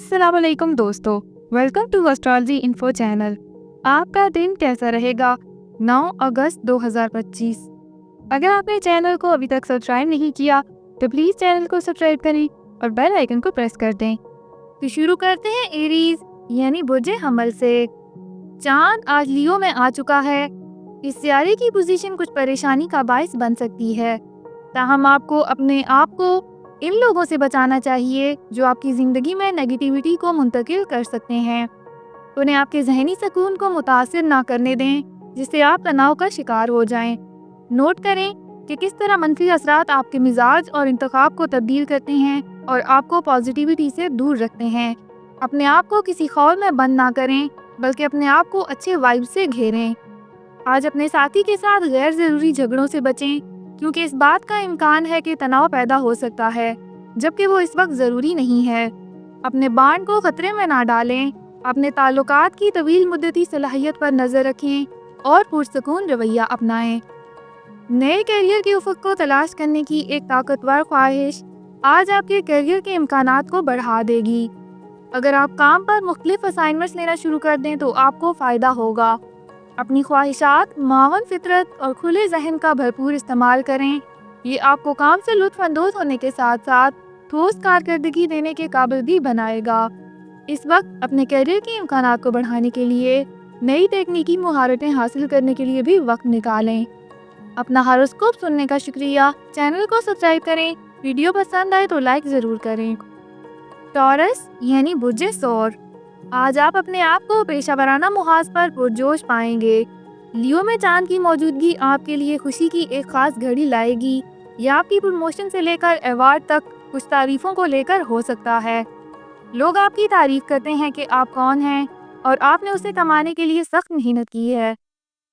अस्सलाम वालेकुम दोस्तों, welcome to astrology info channel. आपका दिन कैसा रहेगा? 9 अगस्त 2025। अगर आपने चैनल को अभी तक सब्सक्राइब नहीं किया तो प्लीज़ चैनल को सब्सक्राइब करें और बेल आइकन को प्रेस कर दें। तो शुरू करते हैं एरीज यानी बुर्जे हमल से। चांद आज लियो में आ चुका है। इस सियारे की पोजीशन कुछ परेशानी का बायस बन सकती है, ताहम आपको अपने आप को इन लोगों से बचाना चाहिए जो आपकी ज़िंदगी में नेगेटिविटी को मुंतकिल कर सकते हैं। उन्हें आपके जहनी सुकून को मुतासिर ना करने दें, जिससे आप तनाव का शिकार हो जाएं। नोट करें कि किस तरह मनफी असरात आपके मिजाज और इंतखाब को तब्दील करते हैं और आपको पॉजिटिविटी से दूर रखते हैं। अपने आप को किसी खौल में बंद ना करें, बल्कि अपने आप को अच्छे वाइब से घेरें। आज अपने साथी के साथ गैर ज़रूरी झगड़ों से बचें, क्योंकि इस बात का इम्कान है कि तनाव पैदा हो सकता है, जबकि वो इस वक्त ज़रूरी नहीं है। अपने बांड को ख़तरे में ना डालें। अपने ताल्लुकात की तवील मुद्दती सलाहियत पर नज़र रखें और पुरसकून रवैया अपनाएं। नए करियर के उफ़क़ को तलाश करने की एक ताकतवर ख्वाहिश आज आपके करियर के इम्कानात को बढ़ा देगी। अगर आप काम पर मुख्तलिफ असाइनमेंट्स लेना शुरू कर दें तो आपको फ़ायदा होगा। अपनी ख्वाहिशात, मावन फितरत और खुले जहन का भरपूर इस्तेमाल करें। ये आपको काम से लुत्फ़ अंदोज़ होने के साथ साथ ठोस कारकर्दगी देने के काबिल भी बनाएगा। इस वक्त अपने करियर के इम्कानात को बढ़ाने के लिए नई तकनीकी महारतें हासिल करने के लिए भी वक्त निकालें। अपना हॉरोस्कोप सुनने का शुक्रिया। चैनल को सब्सक्राइब करें। वीडियो पसंद आए तो लाइक ज़रूर करें। टॉरस यानी बुर्जे सौर, आज आप अपने आप को पेशा वराना मुहाज पर पुरजोश पाएंगे। लियो में चांद की मौजूदगी आपके लिए खुशी की एक खास घड़ी लाएगी। यह आपकी प्रमोशन से लेकर अवार्ड तक कुछ तारीफों को लेकर हो सकता है। लोग आपकी तारीफ करते हैं कि आप कौन हैं और आपने उसे कमाने के लिए सख्त मेहनत की है।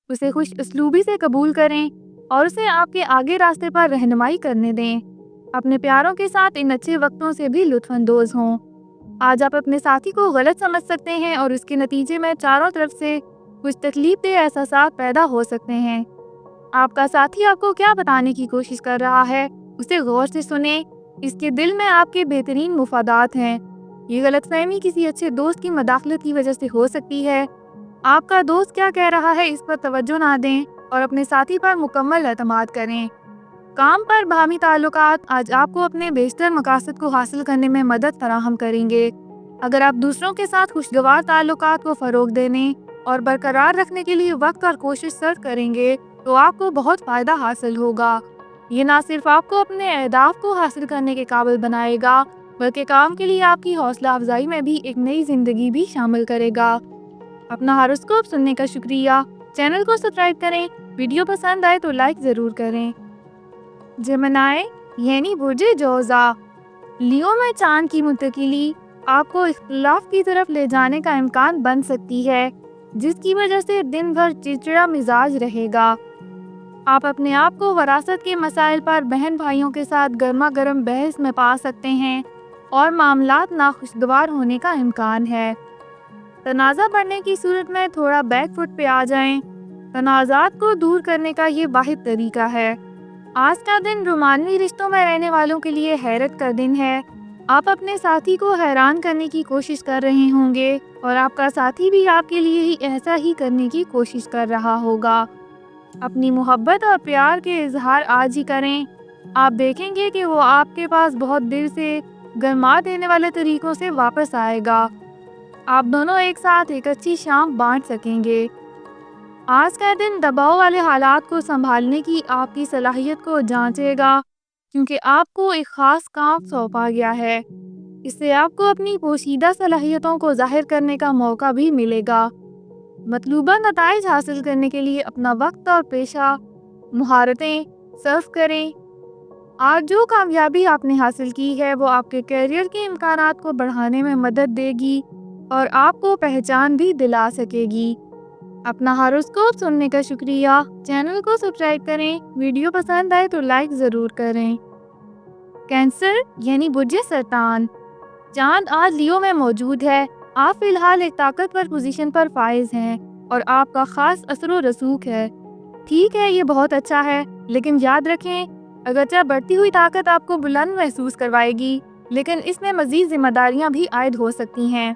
उसे खुश उसलूबी से कबूल करें और उसे आपके आगे रास्ते पर रहनुमाई करने दें। अपने प्यारों के साथ इन अच्छे वक्तों से भी लुत्फ़ अंदोज़ हों। आज आप अपने साथी को गलत समझ सकते हैं और इसके नतीजे में चारों तरफ से कुछ तकलीफदेह एहसास पैदा हो सकते हैं। आपका साथी आपको क्या बताने की कोशिश कर रहा है, उसे गौर से सुने। इसके दिल में आपके बेहतरीन मुफादात हैं। ये गलतफहमी किसी अच्छे दोस्त की मदाखलत की वजह से हो सकती है। आपका दोस्त क्या कह रहा है इस पर तवज्जो ना दें और अपने साथी पर मुकम्मल एतमाद करें। काम पर बाहमी ताल्लुकात आज आपको अपने बेशतर मकासद को हासिल करने में मदद फराहम करेंगे। अगर आप दूसरों के साथ खुशगवार ताल्लुकात को फ़रोग देने और बरकरार रखने के लिए वक्त और कोशिश सर्व करेंगे तो आपको बहुत फ़ायदा हासिल होगा। ये ना सिर्फ आपको अपने अहदाफ को हासिल करने के काबिल बनाएगा, बल्कि काम के लिए आपकी हौसला अफजाई में भी एक नई ज़िंदगी भी शामिल करेगा। अपना हॉरोस्कोप सुनने का शुक्रिया। चैनल को सब्सक्राइब करें। वीडियो पसंद आए तो लाइक ज़रूर करें। जेमिनी यानी बुर्जे जोज़ा, लियो में चांद की मुंतकिली आपको इख्तिलाफ की तरफ ले जाने का इम्कान बन सकती है, जिसकी वजह से दिन भर चिड़चिड़ा मिजाज रहेगा। आप अपने आप को वरासत के मसाइल पर बहन भाइयों के साथ गर्मा गर्म बहस में पा सकते हैं और मामलात नाखुशगवार होने का इम्कान है। तनाज़ा बढ़ने की सूरत में थोड़ा बैक फुट पे आ जाएं। तनाज़ात को दूर करने का ये वाहिद तरीका है। आज का दिन रोमानवी रिश्तों में रहने वालों के लिए हैरत का दिन है। आप अपने साथी को हैरान करने की कोशिश कर रहे होंगे और आपका साथी भी आपके लिए ही ऐसा ही करने की कोशिश कर रहा होगा। अपनी मोहब्बत और प्यार के इजहार आज ही करें। आप देखेंगे कि वो आपके पास बहुत दिल से गरमा देने वाले तरीकों से वापस आएगा। आप दोनों एक साथ एक अच्छी शाम बांट सकेंगे। आज का दिन दबाव वाले हालात को संभालने की आपकी सलाहियत को जांचेगा, क्योंकि आपको एक ख़ास काम सौंपा गया है। इससे आपको अपनी पोशीदा सलाहियतों को ज़ाहिर करने का मौका भी मिलेगा। मतलूबा नताइज हासिल करने के लिए अपना वक्त और पेशा महारतें सर्व करें। आज जो कामयाबी आपने हासिल की है वो आपके करियर के इम्कानात को बढ़ाने में मदद देगी और आपको पहचान भी दिला सकेगी। अपना हॉरोस्कोप सुनने का शुक्रिया। चैनल को सब्सक्राइब करें। वीडियो पसंद आए तो लाइक ज़रूर करें। कैंसर यानी बुर्जे सरतान, चांद आज लियो में मौजूद है। आप फ़िलहाल एक ताकतवर पोजीशन पर फाइज हैं और आपका ख़ास असर व रसूख है। ठीक है, ये बहुत अच्छा है, लेकिन याद रखें, अगरचे बढ़ती हुई ताकत आपको बुलंद महसूस करवाएगी, लेकिन इसमें मज़ीद जिम्मेदारियां भी आयद हो सकती हैं।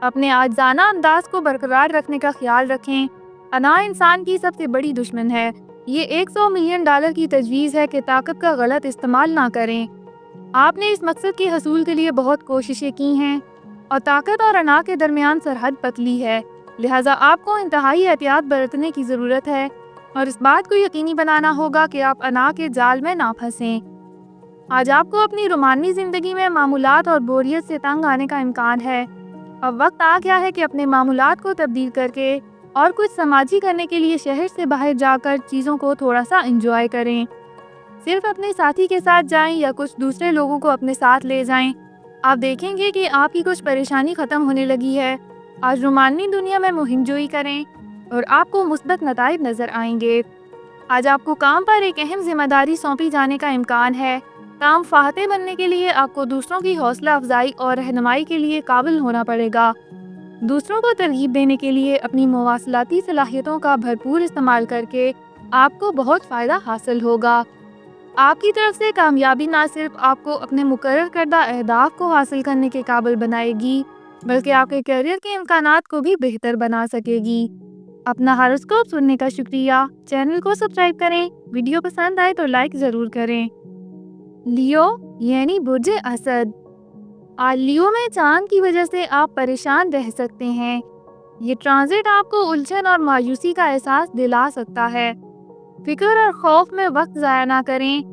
अपने आजाना अंदाज को बरकरार रखने का ख्याल रखें। अना इंसान की सबसे बड़ी दुश्मन है। ये $100 मिलियन की तजवीज़ है कि ताकत का गलत इस्तेमाल ना करें। आपने इस मकसद के हसूल के लिए बहुत कोशिशें की हैं और ताकत और अना के दरमियान सरहद पतली है, लिहाजा आपको इंतहाई एहतियात बरतने की ज़रूरत है और इस बात को यकीनी बनाना होगा कि आप अना के जाल में ना फंसें। आज आपको अपनी रोमानी ज़िंदगी में मामूलात और बोरियत से तंग आने का इम्कान है। अब वक्त आ गया है कि अपने मामूलात को तब्दील करके और कुछ समाजी करने के लिए शहर से बाहर जाकर चीज़ों को थोड़ा सा एंजॉय करें। सिर्फ अपने साथी के साथ जाएं या कुछ दूसरे लोगों को अपने साथ ले जाएं। आप देखेंगे कि आपकी कुछ परेशानी ख़त्म होने लगी है। आज रोमानी दुनिया में मुहिमजोई करें और आपको मुस्बत नताइज नज़र आएंगे। आज आपको काम पर एक अहम जिम्मेदारी सौंपी जाने का इम्कान है। काम फाहते बनने के लिए आपको दूसरों की हौसला अफजाई और रहनुमाई के लिए काबिल होना पड़ेगा। दूसरों को तरगीब देने के लिए अपनी मवासलाती सलाहियतों का भरपूर इस्तेमाल करके आपको बहुत फ़ायदा हासिल होगा। आपकी तरफ से कामयाबी ना सिर्फ आपको अपने मुकर्रर करदा अहदाफ को हासिल करने के काबिल बनाएगी, बल्कि आपके करियर के इम्कानात को भी बेहतर बना सकेगी। अपना हॉरोस्कोप सुनने का शुक्रिया। चैनल को सब्सक्राइब करें। वीडियो पसंद आए तो लाइक ज़रूर करें। लियो यानी बुर्ज असद। आज लियो में चांद की वजह से आप परेशान रह सकते हैं। ये ट्रांजिट आपको उलझन और मायूसी का एहसास दिला सकता है। फिक्र और खौफ में वक्त ज़ाया ना करें।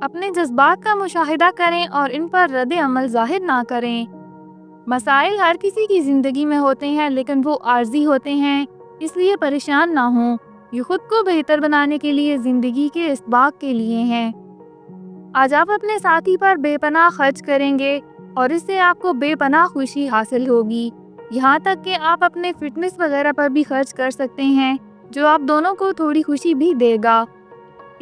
अपने जज्बात का मुशाहिदा करें और इन पर रद्द अमल ज़ाहिर ना करें। मसाइल हर किसी की ज़िंदगी में होते हैं, लेकिन वो आर्जी होते हैं, इसलिए परेशान ना हों। ये खुद को बेहतर बनाने के लिए ज़िंदगी के इसबाक के लिए हैं। आज आप अपने साथी पर बेपनाह खर्च करेंगे और इससे आपको बेपनाह खुशी हासिल होगी। यहाँ तक कि आप अपने फिटनेस वगैरह पर भी खर्च कर सकते हैं, जो आप दोनों को थोड़ी खुशी भी देगा।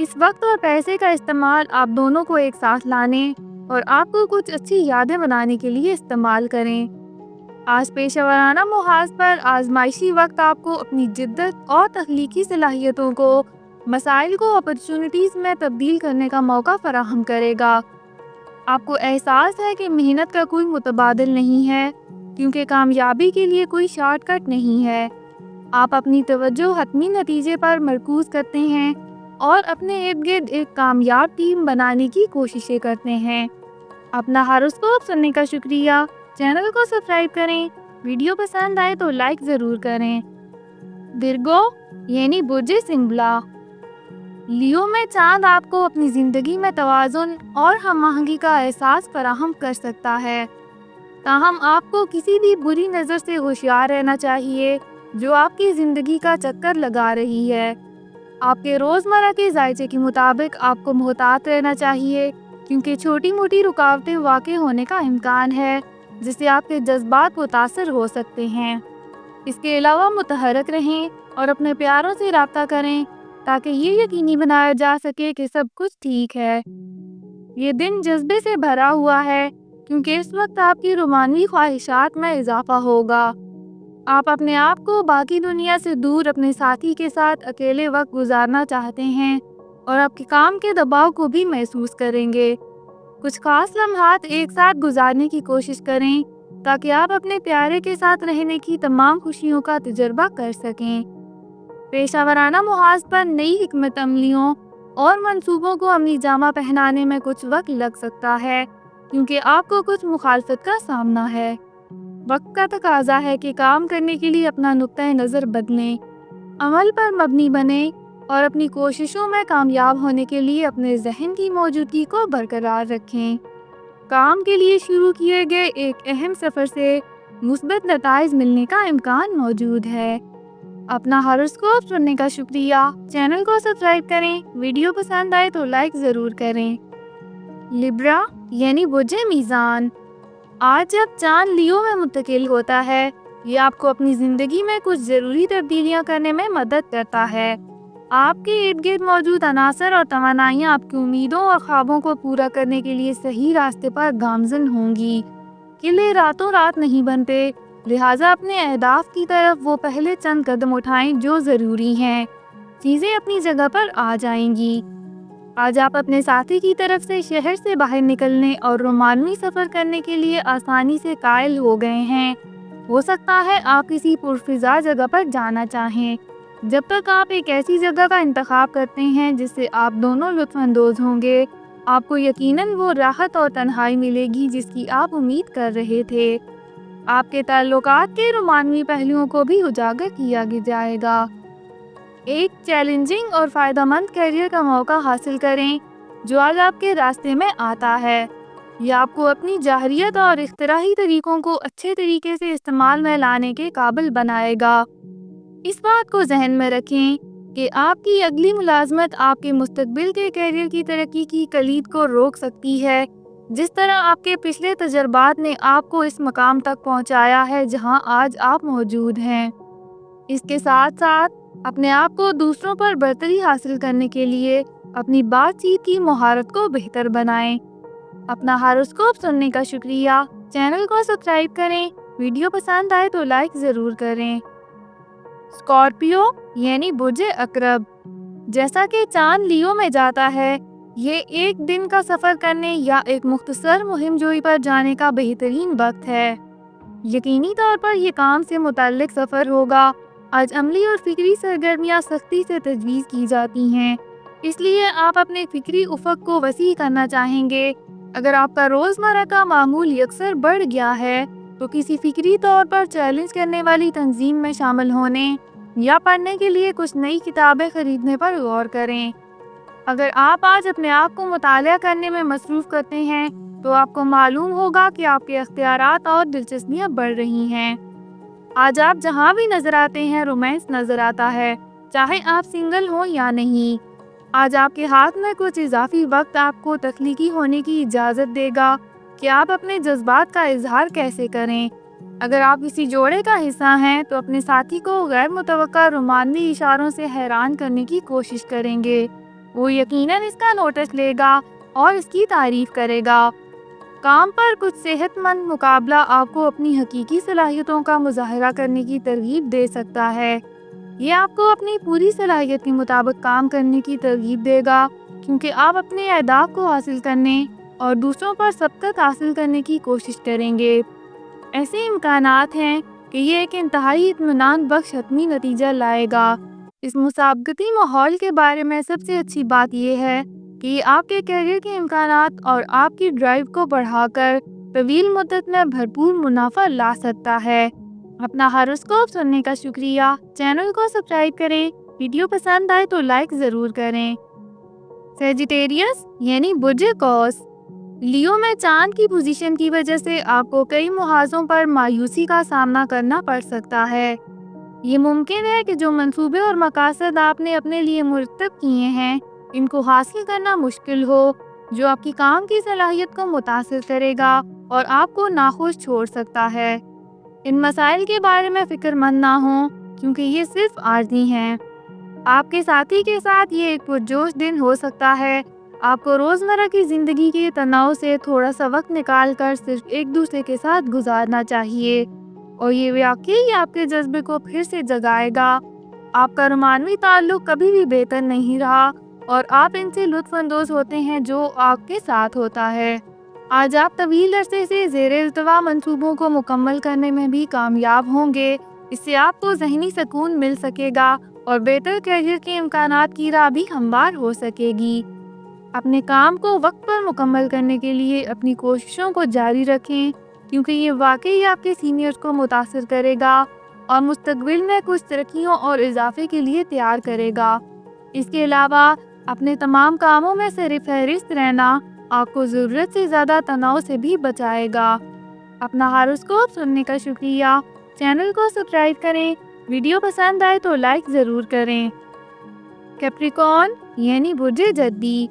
इस वक्त और पैसे का इस्तेमाल आप दोनों को एक साथ लाने और आपको कुछ अच्छी यादें बनाने के लिए इस्तेमाल करें। आज पेशेवराना मुहाज पर आजमाइशी वक्त आपको अपनी जिद्दत और तख्लीकी सलाहियतों को मसाइल को अपॉर्चुनिटीज़ में तब्दील करने का मौका फराहम करेगा। आपको एहसास है कि मेहनत का कोई मुतबादिल नहीं है, क्योंकि कामयाबी के लिए कोई शॉर्टकट नहीं है। आप अपनी तवज्जो हतमी नतीजे पर मरकूज़ करते हैं और अपने इर्द गिर्द एक कामयाब टीम बनाने की कोशिशें करते हैं। अपना हॉरोस्कोप सुनने का शुक्रिया। चैनल को सब्सक्राइब करें। वीडियो पसंद आए तो लाइक ज़रूर करें। विर्गो यानी बुर्ज सिंबला। लियो में चांद आपको अपनी ज़िंदगी में तवाज़ुन और हमआहंगी का एहसास फराहम कर सकता है। ताहम आपको किसी भी बुरी नज़र से होशियार रहना चाहिए जो आपकी ज़िंदगी का चक्कर लगा रही है। आपके रोज़मर्रा के जायचे के मुताबिक आपको मोहतात रहना चाहिए, क्योंकि छोटी मोटी रुकावटें वाक़ई होने का इम्कान है, जिससे आपके जज्बात मुतासर हो सकते हैं। इसके अलावा मुतहरक रहें और अपने प्यारों से रब्ता करें, ताकि ये यकीनी बनाया जा सके कि सब कुछ ठीक है। ये दिन जज्बे से भरा हुआ है, क्योंकि इस वक्त आपकी रोमानी ख्वाहिशात में इजाफा होगा। आप अपने आप को बाकी दुनिया से दूर अपने साथी के साथ अकेले वक्त गुजारना चाहते हैं और आपके काम के दबाव को भी महसूस करेंगे। कुछ खास लम्हात एक साथ गुजारने की कोशिश करें, ताकि आप अपने प्यारे के साथ रहने की तमाम खुशियों का तजुर्बा कर सकें। पेशावराना मुहाज पर नई हिकमत अमलियों और मंसूबों को अमली जामा पहनाने में कुछ वक्त लग सकता है, क्योंकि आपको कुछ मुखालफत का सामना है। वक्त का तकाजा है कि काम करने के लिए अपना नुक्ता नज़र बदलें, अमल पर मबनी बने और अपनी कोशिशों में कामयाब होने के लिए अपने जहन की मौजूदगी को बरकरार रखें। काम के लिए शुरू किए गए एक अहम सफ़र से मुस्बत नताइज मिलने का इम्कान मौजूद है। अपना हॉरोस्कोप सुनने का शुक्रिया। चैनल को सब्सक्राइब करें। वीडियो पसंद आए तो लाइक ज़रूर करें। लिब्रा यानी बुर्ज मीज़ान। आज जब चांद लियो में मुंतकिल होता है, ये आपको अपनी ज़िंदगी में कुछ ज़रूरी तब्दीलियां करने में मदद करता है। आपके इर्द गिर्द मौजूद अनासर और तवानाइयाँ आपकी उम्मीदों और ख्वाबों को पूरा करने के लिए सही रास्ते पर गामज़न होंगी। किले रातों रात नहीं बनते, लिहाजा अपने अहदाफ की तरफ वो पहले चंद कदम उठाएं जो ज़रूरी हैं। चीज़ें अपनी जगह पर आ जाएंगी। آج آپ اپنے ساتھی کی طرف سے شہر سے باہر نکلنے اور رومانوی سفر کرنے کے لیے آسانی سے قائل ہو گئے ہیں۔ ہو سکتا ہے آپ کسی پرفضا جگہ پر جانا چاہیں۔ جب تک آپ ایک ایسی جگہ کا انتخاب کرتے ہیں جس سے آپ دونوں لطف اندوز ہوں گے، آپ کو یقیناً وہ راحت اور تنہائی ملے گی جس کی آپ امید کر رہے تھے۔ آپ کے تعلقات کے رومانوی پہلوؤں کو بھی اجاگر کیا جائے گا۔ ایک چیلنجنگ اور فائدہ مند کیریئر کا موقع حاصل کریں جو آج آپ کے راستے میں آتا ہے۔ یہ آپ کو اپنی جاہریت اور اختراعی طریقوں کو اچھے طریقے سے استعمال میں لانے کے قابل بنائے گا۔ اس بات کو ذہن میں رکھیں کہ آپ کی اگلی ملازمت آپ کے مستقبل کے کیریئر کی ترقی کی کلید کو روک سکتی ہے، جس طرح آپ کے پچھلے تجربات نے آپ کو اس مقام تک پہنچایا ہے جہاں آج آپ موجود ہیں۔ اس کے ساتھ ساتھ اپنے آپ کو دوسروں پر برتری حاصل کرنے کے لیے اپنی بات چیت کی مہارت کو بہتر بنائیں۔ اپنا ہاروسکوپ سننے کا شکریہ۔ چینل کو سبسکرائب کریں۔ ویڈیو پسند آئے تو لائک ضرور کریں۔ اسکارپیو یعنی برج عقرب، جیسا کہ چاند لیو میں جاتا ہے، یہ ایک دن کا سفر کرنے یا ایک مختصر مہم جوئی پر جانے کا بہترین وقت ہے۔ یقینی طور پر یہ کام سے متعلق سفر ہوگا۔ آج عملی اور فکری سرگرمیاں سختی سے تجویز کی جاتی ہیں، اس لیے آپ اپنے فکری افق کو وسیع کرنا چاہیں گے۔ اگر آپ کا روزمرہ کا معمول یکسر بڑھ گیا ہے تو کسی فکری طور پر چیلنج کرنے والی تنظیم میں شامل ہونے یا پڑھنے کے لیے کچھ نئی کتابیں خریدنے پر غور کریں۔ اگر آپ آج اپنے آپ کو مطالعہ کرنے میں مصروف کرتے ہیں تو آپ کو معلوم ہوگا کہ آپ کے اختیارات اور دلچسپیاں بڑھ رہی ہیں۔ آج آپ جہاں بھی نظر آتے ہیں رومانس نظر آتا ہے، چاہے آپ سنگل ہوں یا نہیں۔ آج آپ کے ہاتھ میں کچھ اضافی وقت آپ کو تخلیقی ہونے کی اجازت دے گا کہ آپ اپنے جذبات کا اظہار کیسے کریں۔ اگر آپ کسی جوڑے کا حصہ ہیں تو اپنے ساتھی کو غیر متوقع رومانوی اشاروں سے حیران کرنے کی کوشش کریں گے۔ وہ یقیناً اس کا نوٹس لے گا اور اس کی تعریف کرے گا۔ کام پر کچھ صحت مند مقابلہ آپ کو اپنی حقیقی صلاحیتوں کا مظاہرہ کرنے کی ترغیب دے سکتا ہے۔ یہ آپ کو اپنی پوری صلاحیت کے مطابق کام کرنے کی ترغیب دے گا، کیونکہ آپ اپنے اہداف کو حاصل کرنے اور دوسروں پر سبقت حاصل کرنے کی کوشش کریں گے۔ ایسے امکانات ہیں کہ یہ ایک انتہائی اطمینان بخش حتمی نتیجہ لائے گا۔ اس مسابقتی ماحول کے بارے میں سب سے اچھی بات یہ ہے کہ یہ آپ کے کیریئر کے امکانات اور آپ کی ڈرائیو کو بڑھا کر طویل مدت میں بھرپور منافع لا سکتا ہے۔ اپنا ہاروسکوپ سننے کا شکریہ۔ چینل کو سبسکرائب کریں۔ ویڈیو پسند آئے تو لائک ضرور کریں۔ سیجیٹیریس یعنی برج قوس، لیو میں چاند کی پوزیشن کی وجہ سے آپ کو کئی محاذوں پر مایوسی کا سامنا کرنا پڑ سکتا ہے۔ یہ ممکن ہے کہ جو منصوبے اور مقاصد آپ نے اپنے لیے مرتب کیے ہیں ان کو حاصل کرنا مشکل ہو، جو آپ کی کام کی صلاحیت کو متاثر کرے گا اور آپ کو ناخوش چھوڑ سکتا ہے۔ ان مسائل کے بارے میں فکر مند نہ ہوں کیونکہ یہ صرف عارضی ہیں۔ آپ کے ساتھی کے ساتھ یہ ایک پرجوش دن ہو سکتا ہے۔ آپ کو روزمرہ کی زندگی کے تناؤ سے تھوڑا سا وقت نکال کر صرف ایک دوسرے کے ساتھ گزارنا چاہیے، اور یہ واقعی آپ کے جذبے کو پھر سے جگائے گا۔ آپ کا رومانوی تعلق کبھی بھی بہتر نہیں رہا اور آپ ان سے لطف اندوز ہوتے ہیں جو آپ کے ساتھ ہوتا ہے۔ آج آپ طویل عرصے سے زیر التوا منصوبوں کو مکمل کرنے میں بھی کامیاب ہوں گے۔ اس سے آپ کو ذہنی سکون مل سکے گا اور بہتر کیریئر کے امکانات کی راہ بھی ہموار ہو سکے گی۔ اپنے کام کو وقت پر مکمل کرنے کے لیے اپنی کوششوں کو جاری رکھیں، کیونکہ یہ واقعی آپ کے سینئرز کو متاثر کرے گا اور مستقبل میں کچھ ترقیوں اور اضافے کے لیے تیار کرے گا۔ اس کے علاوہ اپنے تمام کاموں میں سر فہرست رہنا آپ کو ضرورت سے زیادہ تناؤ سے بھی بچائے گا۔ اپنا ہاروسکوپ سننے کا شکریہ۔ چینل کو سبسکرائب کریں۔ ویڈیو پسند آئے تو لائک ضرور کریں۔ کیپریکارن یعنی برج جدی،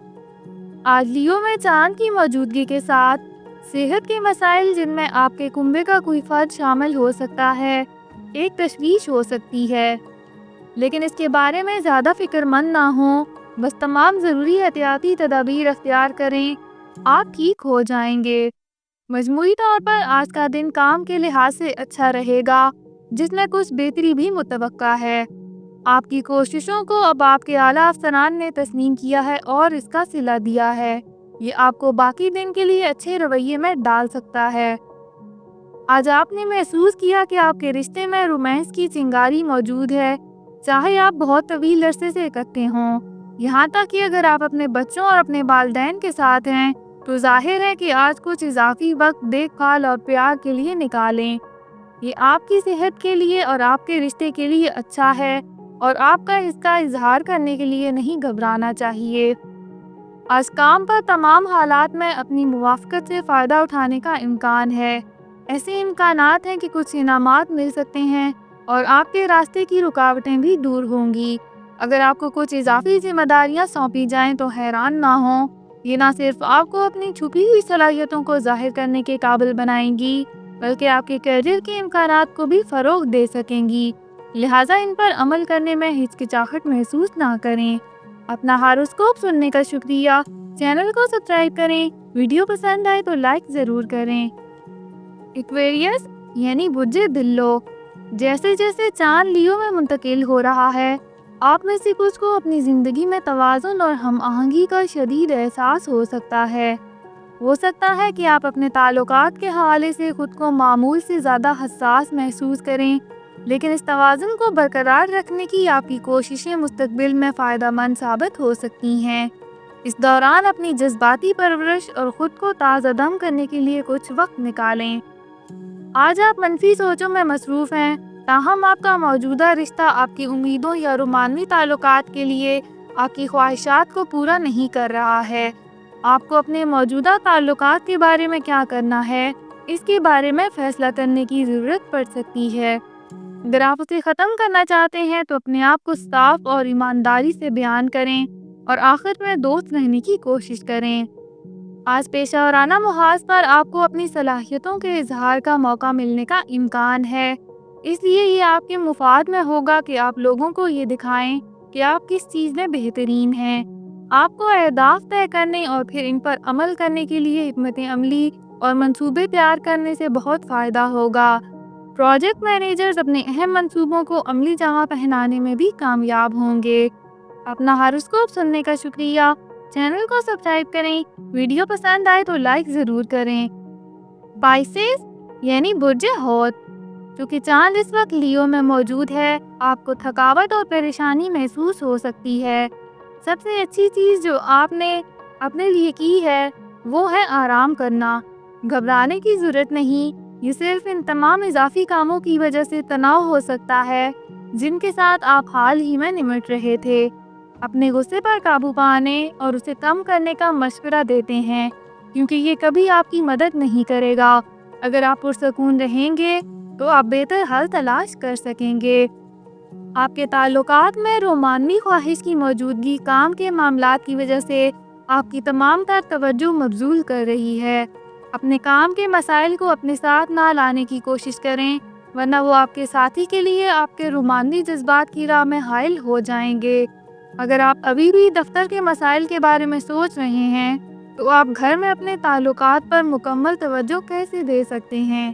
آج لیو میں چاند کی موجودگی کے ساتھ صحت کے مسائل جن میں آپ کے کنبے کا کوئی فرد شامل ہو سکتا ہے ایک تشویش ہو سکتی ہے، لیکن اس کے بارے میں زیادہ فکر مند نہ ہوں، بس تمام ضروری احتیاطی تدابیر اختیار کریں، آپ ٹھیک ہو جائیں گے۔ مجموعی طور پر آج کا دن کام کے لحاظ سے اچھا رہے گا، جس میں کچھ بہتری بھی متوقع ہے۔ آپ کی کوششوں کو اب آپ کے اعلیٰ افسران نے تسلیم کیا ہے اور اس کا صلہ دیا ہے۔ یہ آپ کو باقی دن کے لیے اچھے رویے میں ڈال سکتا ہے۔ آج آپ نے محسوس کیا کہ آپ کے رشتے میں رومانس کی چنگاری موجود ہے، چاہے آپ بہت طویل عرصے سے اکٹھے ہوں۔ یہاں تک کہ اگر آپ اپنے بچوں اور اپنے والدین کے ساتھ ہیں تو ظاہر ہے کہ آج کچھ اضافی وقت دیکھ بھال اور پیار کے لیے نکالیں۔ یہ آپ کی صحت کے لیے اور آپ کے رشتے کے لیے اچھا ہے اور آپ کا اس کا اظہار کرنے کے لیے نہیں گھبرانا چاہیے۔ آج کام پر تمام حالات میں اپنی موافقت سے فائدہ اٹھانے کا امکان ہے۔ ایسے امکانات ہیں کہ کچھ انعامات مل سکتے ہیں اور آپ کے راستے کی رکاوٹیں بھی دور ہوں گی۔ اگر آپ کو کچھ اضافی ذمہ داریاں سونپی جائیں تو حیران نہ ہوں، یہ نہ صرف آپ کو اپنی چھپی ہوئی صلاحیتوں کو ظاہر کرنے کے قابل بنائیں گی بلکہ آپ کے کیریئر کے امکانات کو بھی فروغ دے سکیں گی، لہٰذا ان پر عمل کرنے میں ہچکچاہٹ محسوس نہ کریں۔ اپنا ہاروسکوپ سننے کا شکریہ۔ چینل کو سبسکرائب کریں۔ ویڈیو پسند آئے تو لائک ضرور کریں۔ ایکویریس یعنی برج دلو، جیسے جیسے چاند لیو میں منتقل ہو رہا ہے، آپ میں سے کچھ کو اپنی زندگی میں توازن اور ہم آہنگی کا شدید احساس ہو سکتا ہے۔ ہو سکتا ہے کہ آپ اپنے تعلقات کے حوالے سے خود کو معمول سے زیادہ حساس محسوس کریں، لیکن اس توازن کو برقرار رکھنے کی آپ کی کوششیں مستقبل میں فائدہ مند ثابت ہو سکتی ہیں۔ اس دوران اپنی جذباتی پرورش اور خود کو تازہ دم کرنے کے لیے کچھ وقت نکالیں۔ آج آپ منفی سوچوں میں مصروف ہیں، تاہم آپ کا موجودہ رشتہ آپ کی امیدوں یا رومانوی تعلقات کے لیے آپ کی خواہشات کو پورا نہیں کر رہا ہے۔ آپ کو اپنے موجودہ تعلقات کے بارے میں کیا کرنا ہے، اس کے بارے میں فیصلہ کرنے کی ضرورت پڑ سکتی ہے۔ اگر آپ اسے ختم کرنا چاہتے ہیں تو اپنے آپ کو صاف اور ایمانداری سے بیان کریں اور آخر میں دوست رہنے کی کوشش کریں۔ آج پیشہ ورانہ محاذ پر آپ کو اپنی صلاحیتوں کے اظہار کا موقع ملنے کا امکان ہے، اس لیے یہ آپ کے مفاد میں ہوگا کہ آپ لوگوں کو یہ دکھائیں کہ آپ کس چیز میں بہترین ہیں۔ آپ کو اہداف طے کرنے اور پھر ان پر عمل کرنے کے لیے حکمت عملی اور منصوبے تیار کرنے سے بہت فائدہ ہوگا۔ پروجیکٹ مینیجرز اپنے اہم منصوبوں کو عملی جامہ پہنانے میں بھی کامیاب ہوں گے۔ اپنا ہاروسکوپ سننے کا شکریہ۔ چینل کو سبسکرائب کریں۔ ویڈیو پسند آئے تو لائک ضرور کریں۔ پائسیس یعنی برج حوت، چونکہ چاند اس وقت لیو میں موجود ہے، آپ کو تھکاوٹ اور پریشانی محسوس ہو سکتی ہے۔ سب سے اچھی چیز جو آپ نے اپنے لیے کی ہے وہ ہے آرام کرنا۔ گھبرانے کی ضرورت نہیں، یہ صرف ان تمام اضافی کاموں کی وجہ سے تناؤ ہو سکتا ہے جن کے ساتھ آپ حال ہی میں نمٹ رہے تھے۔ اپنے غصے پر قابو پانے اور اسے کم کرنے کا مشورہ دیتے ہیں، کیونکہ یہ کبھی آپ کی مدد نہیں کرے گا۔ اگر آپ پرسکون رہیں گے تو آپ بہتر حل تلاش کر سکیں گے۔ آپ کے تعلقات میں رومانوی خواہش کی موجودگی کام کے معاملات کی وجہ سے آپ کی تمام تر توجہ مبذول کر رہی ہے۔ اپنے کام کے مسائل کو اپنے ساتھ نہ لانے کی کوشش کریں، ورنہ وہ آپ کے ساتھی کے لیے آپ کے رومانوی جذبات کی راہ میں حائل ہو جائیں گے۔ اگر آپ ابھی بھی دفتر کے مسائل کے بارے میں سوچ رہے ہیں تو آپ گھر میں اپنے تعلقات پر مکمل توجہ کیسے دے سکتے ہیں؟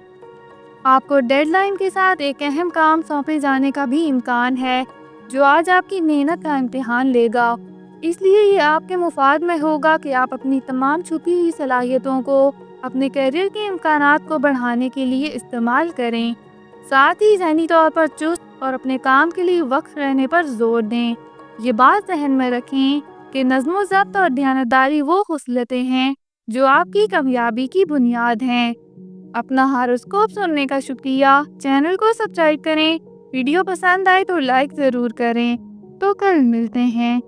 آپ کو ڈیڈ لائن کے ساتھ ایک اہم کام سونپے جانے کا بھی امکان ہے جو آج آپ کی محنت کا امتحان لے گا، اس لیے یہ آپ کے مفاد میں ہوگا کہ آپ اپنی تمام چھپی ہوئی صلاحیتوں کو اپنے کیریئر کے امکانات کو بڑھانے کے لیے استعمال کریں۔ ساتھ ہی ذہنی طور پر چست اور اپنے کام کے لیے وقف رہنے پر زور دیں۔ یہ بات ذہن میں رکھیں کہ نظم و ضبط اور دیانتداری وہ خصلتیں ہیں جو آپ کی کامیابی کی بنیاد ہیں۔ اپنا ہاروسکوپ سننے کا شکریہ۔ چینل کو سبسکرائب کریں۔ ویڈیو پسند آئے تو لائک ضرور کریں۔ تو کل ملتے ہیں۔